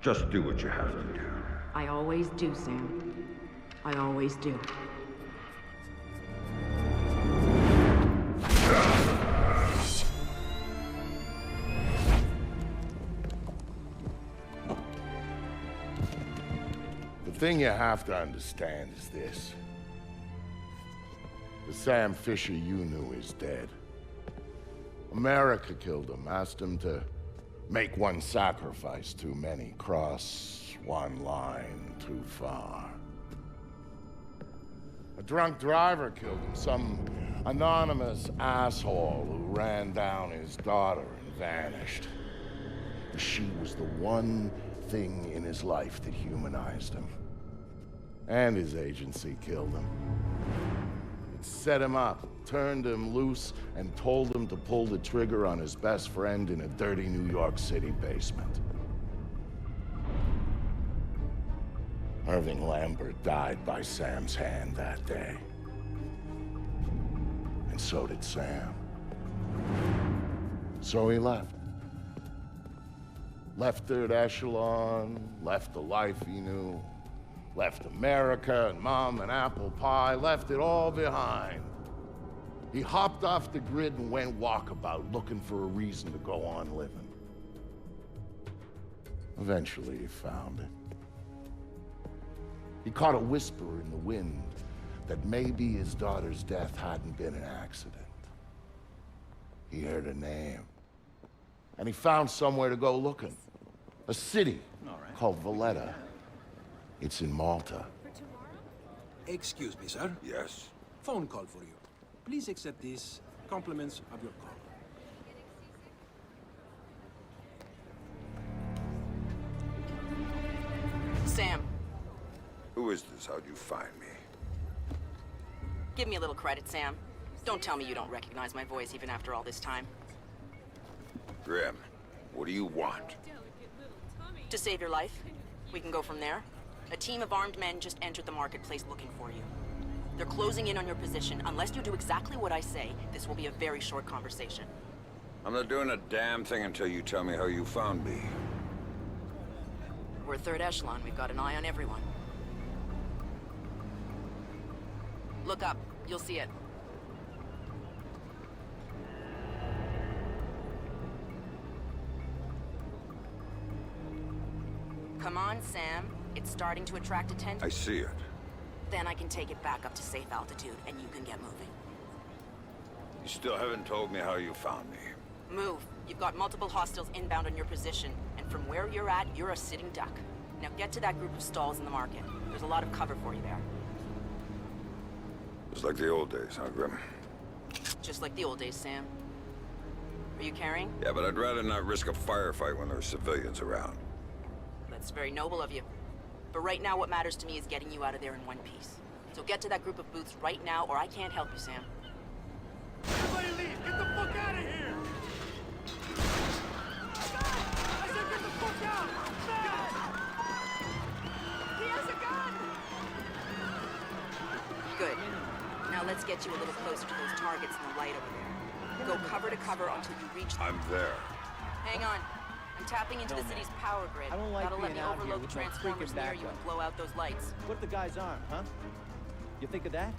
Just do what you have to do. I always do, Sam. I always do. The thing you have to understand is this. The Sam Fisher you knew is dead. America killed him, asked him to make one sacrifice too many, cross one line too far. A drunk driver killed him, some anonymous asshole who ran down his daughter and vanished. She was the one thing in his life that humanized him. And his agency killed him. It set him up, turned him loose, and told him to pull the trigger on his best friend in a dirty New York City basement. Irving Lambert died by Sam's hand that day. And so did Sam. So he left. Left Third Echelon, left the life he knew, left America and Mom and apple pie, left it all behind. He hopped off the grid and went walkabout, looking for a reason to go on living. Eventually, he found it. He caught a whisper in the wind that maybe his daughter's death hadn't been an accident. He heard a name. And he found somewhere to go looking. A city called Valletta. It's in Malta. Excuse me, sir. Yes? Phone call for you. Please accept these compliments of your call. Sam, Who is this? How'd you find me? give me a little credit, Sam. Don't tell me you don't recognize my voice even after all this time. Grim, what do you want? To save your life. We can go from there. A team of armed men just entered the marketplace looking for you. They're closing in on your position. Unless you do exactly what I say, this will be a very short conversation. I'm not doing a damn thing until you tell me how you found me. We're Third Echelon. We've got an eye on everyone. Look up. You'll see it. Come on, Sam. It's starting to attract attention. I see it. Then I can take it back up to safe altitude, and you can get moving. You still haven't told me how you found me. Move. You've got multiple hostiles inbound on your position, and from where you're at, you're a sitting duck. Now get to that group of stalls in the market. There's a lot of cover for you there. It's like the old days, huh, Grim? Just like the old days, Sam. Are you carrying? Yeah, but I'd rather not risk a firefight when there are civilians around. That's very noble of you. But right now, what matters to me is getting you out of there in one piece. So get to that group of booths right now, or I can't help you, Sam. Everybody leave! Get the fuck out of here! I said get the fuck out! He has a gun! Good. Now let's get you a little closer to those targets in the light over there. Go cover to cover until you reach them. I'm there. Hang on. I'm tapping into the city's power grid. I don't like That'll let being me out here overload the with no transformers freaking near you backup. and blow out those lights. What if the guy's armed, huh? You think of that?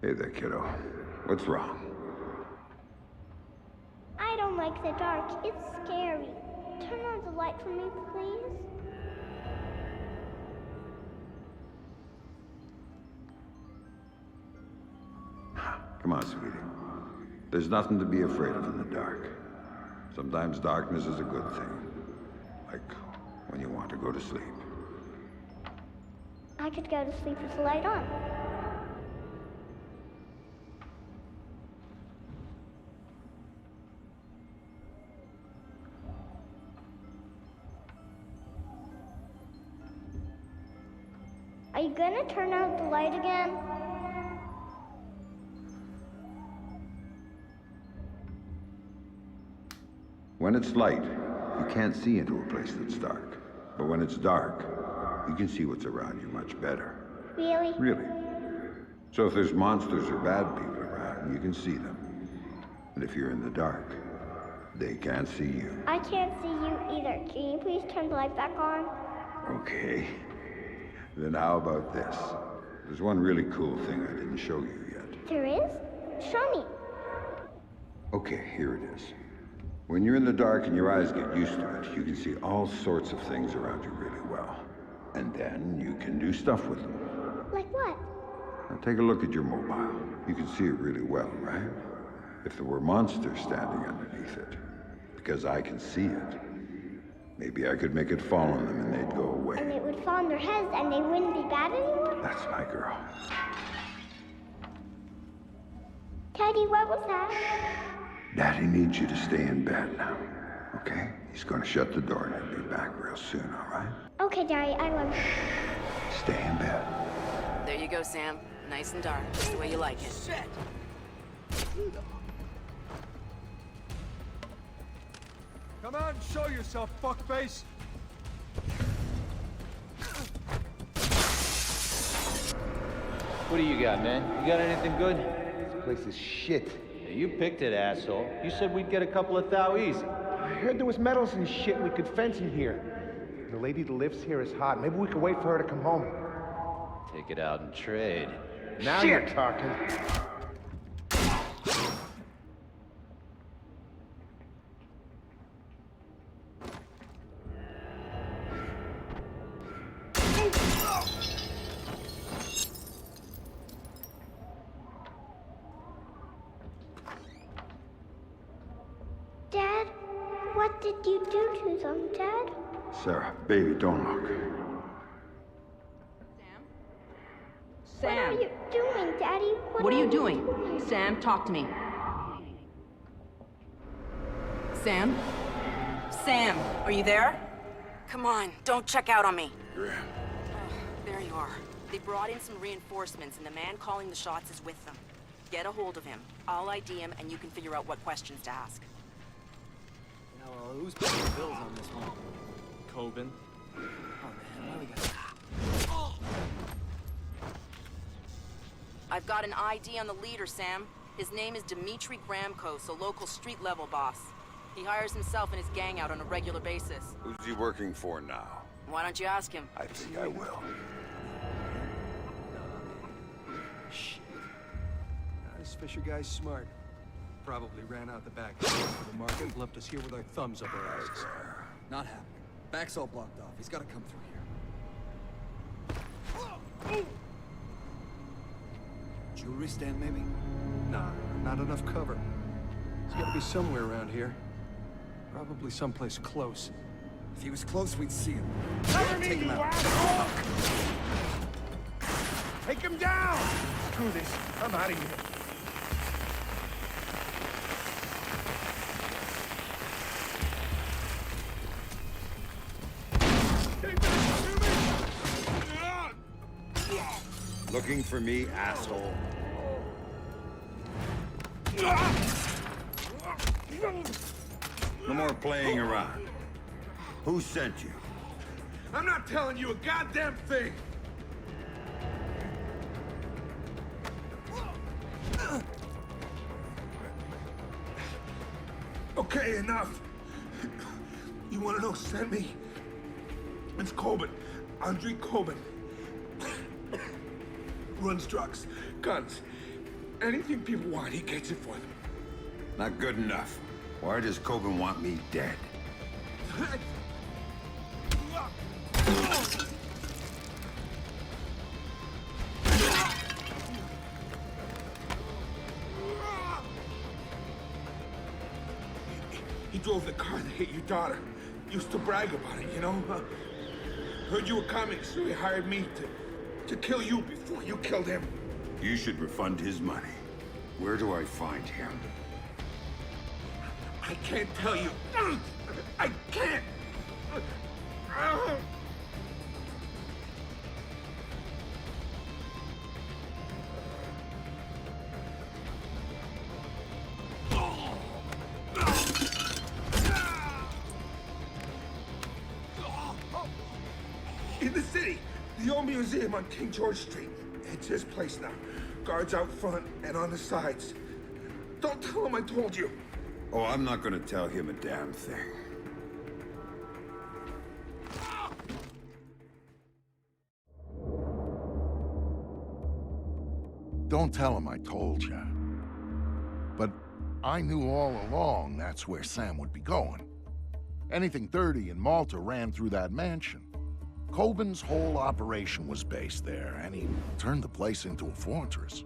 Hey there, kiddo. What's wrong? I don't like the dark. It's scary. Turn on the light for me, please. Come on, sweetie. There's nothing to be afraid of in the dark. Sometimes darkness is a good thing. Like when you want to go to sleep. I could go to sleep with the light on. Are you gonna turn out the light again? When it's light, you can't see into a place that's dark. But when it's dark, you can see what's around you much better. Really? Really. So if there's monsters or bad people around, you can see them. And if you're in the dark, they can't see you. I can't see you either. Can you please turn the light back on? Okay. Then how about this? There's one really cool thing I didn't show you yet. There is? Show me. Okay, here it is. When you're in the dark and your eyes get used to it, you can see all sorts of things around you really well. And then you can do stuff with them. Like what? Now take a look at your mobile. You can see it really well, right? If there were monsters standing underneath it, because I can see it, maybe I could make it fall on them and they'd go away. And it would fall on their heads and they wouldn't be bad anymore? That's my girl. Daddy, what was that? Daddy needs you to stay in bed now, okay? He's gonna shut the door and he'll be back real soon, all right? Okay, Daddy, I love you. Stay in bed. There you go, Sam. Nice and dark, just the way you like it. Come out and show yourself, fuckface! What do you got, man? You got anything good? This place is shit. Yeah, you picked it, asshole. You said we'd get a couple of thou easy. I heard there was metals and shit and we could fence in here. The lady that lives here is hot. Maybe we could wait for her to come home. Take it out and trade. Now you're talking. Dad, what did you do to them, Dad? Sarah, baby, don't look. What are you doing, Daddy? What are you doing? Sam, talk to me. Sam? Sam, are you there? Come on, don't check out on me. There you are. They brought in some reinforcements, and the man calling the shots is with them. Get a hold of him. I'll ID him, and you can figure out what questions to ask. Yeah, well, who's paying the bills on this one? Coben. Oh, man, why we got... I've got an ID on the leader, Sam. His name is Dimitri Gramkos, a local street-level boss. He hires himself and his gang out on a regular basis. Who's he working for now? Why don't you ask him? I think I will. Shit. This Fisher guy's smart. Probably ran out the back of the market and left us here with our thumbs up our asses. Not happening. Back's all blocked off. He's got to come through here. Jewelry stand, maybe? Nah, not enough cover. He's got to be somewhere around here. Probably someplace close. If he was close, we'd see him. Cover me, Take him you out. asshole! Take him down! Screw this. I'm out of here. Looking for me, asshole? No more playing around. Who sent you? I'm not telling you a goddamn thing! Okay, enough. You wanna know who sent me? It's Coben. Andre Coben. Runs drugs, guns, anything people want, he gets it for them. Not good enough. Why does Coben want me dead? He drove the car that hit your daughter. Used to brag about it, you know? Heard you were coming, so he hired me to kill you before you killed him. You should refund his money. Where do I find him? I can't tell you. I can't! museum on King George Street. It's his place now. Guards out front and on the sides. Don't tell him I told you. Oh, I'm not gonna tell him a damn thing. Don't tell him I told you. But I knew all along that's where Sam would be going. Anything dirty in Malta ran through that mansion. Coben's whole operation was based there, and he turned the place into a fortress.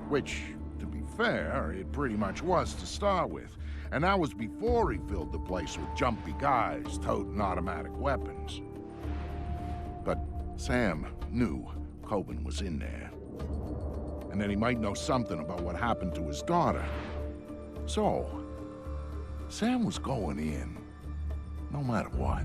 Which, to be fair, it pretty much was to start with. And that was before he filled the place with jumpy guys toting automatic weapons. But Sam knew Coben was in there. And that he might know something about what happened to his daughter. So, Sam was going in, no matter what.